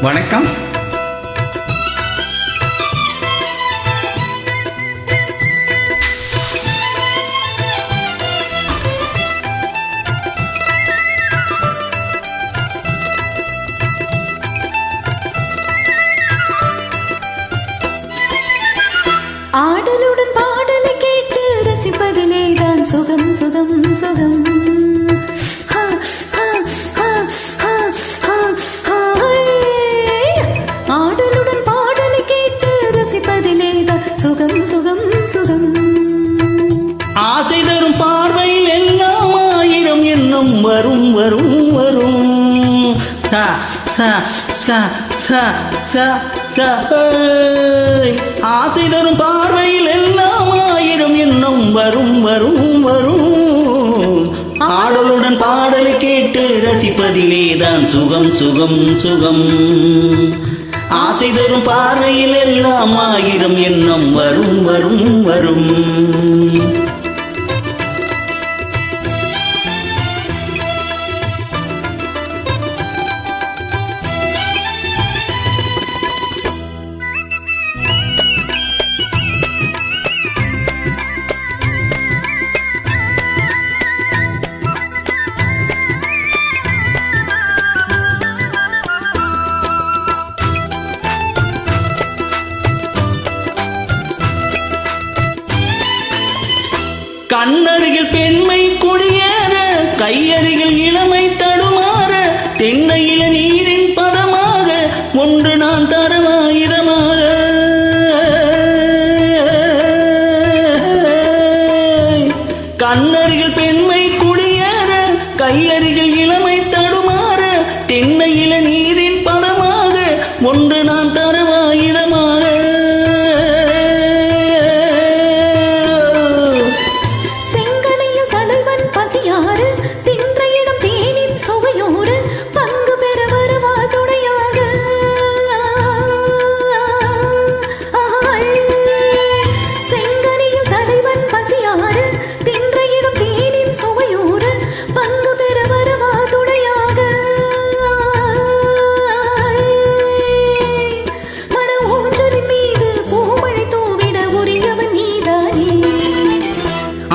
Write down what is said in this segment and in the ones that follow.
வணக்கம். ஆடலுடன் பாடலை கேட்டு ரசிப்பதிலே தான் சுகம் சுகம் சுகம். ஆடலுடன் பாடலை கேட்டு ரசிப்பதிலே தான் சுகம் சுகம் சுகம். ஆசை தரும் பார்வையில் எல்லாம் ஆயிரம் எண்ணம் வரும் வரும் வரும். ஆசை தரும் பார்வையில் எல்லாம் ஆயிரம் எண்ணம் வரும் வரும் வரும். ஆடலுடன் பாடலை கேட்டு ரசிப்பதிலே தான் சுகம் சுகம் சுகம். ஆசை தரும் பார்வையில் எல்லாம் ஆயிரம் எண்ணம் வரும் வரும் வரும். கண்ணருகில் பெண்மை குடியேற, கையருகில் இளமை தடுமாற, தென்னையில நீரின் பதமாக ஒன்று நான் தரமாயுதமாக. கண்ணருகில் பெண்மை குடியேற, கையருகில் இளமை தடுமாற, தென்னையில நீரின் பதமாக ஒன்று நான் தரமாயுதமாக.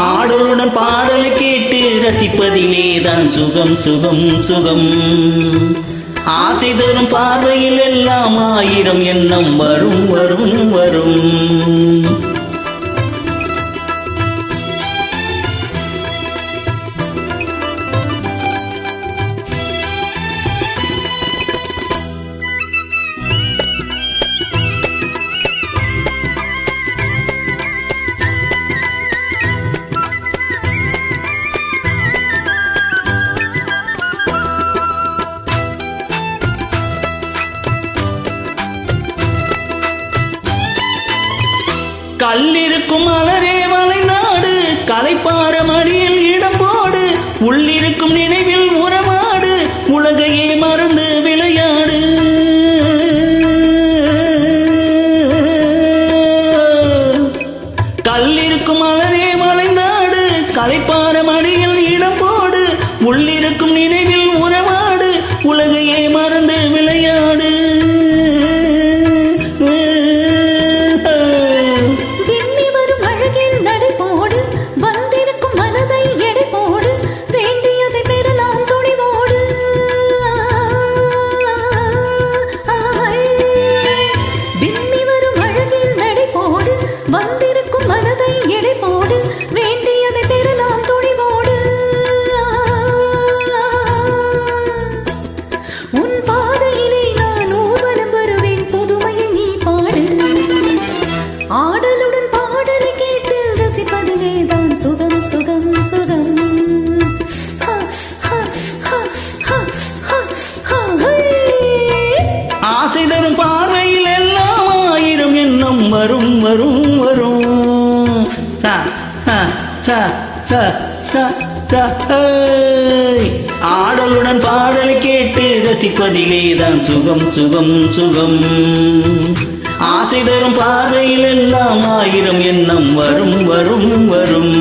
ஆடலுடன் பாடலை கேட்டு ரசிப்பதிலே தான் சுகம் சுகம் சுகம். ஆசை தரும் பார்வையில் எல்லாம் ஆயிரம் எண்ணம் வரும் வரும் வரும். கல்லிருக்கும் மலரே வளைநாடு, கலைப்பார மடியில் இடம் போடு, உள்ளிருக்கும் நினைவில் உறவாடு, உலகையே மறந்து விளையாடு. கல்லிருக்கும் மலரே வளைநாடு, கலைப்பார மடியில் இடம் போடு, உள்ளிருக்கும் நினைவில் உறவாடு, உலகையே மறந்து விளையாடு. வந்திருக்கும் மனதை எடை போடு, வேண்டியதை பெறலாம் துணிவோடு. உன் பாதையிலே நான் ஊர்வலம் வருவேன், புதுமையை நீ பாடு. ஆடலுடன் பாடலை கேட்டு ரசிப்பதிலே தான் சுகம் சுகம் சுகம். ஆசை தரும் பார்வையில் எல்லாம் ஆயிரம் எண்ணம் வரும் வரும் வரும். ஆடலுடன் பாடலை கேட்டு ரசிப்பதிலே தான் சுகம் சுகம் சுகம். ஆசை தரும் பார்வையில் எல்லாம் ஆயிரம் எண்ணம் வரும் வரும் வரும்.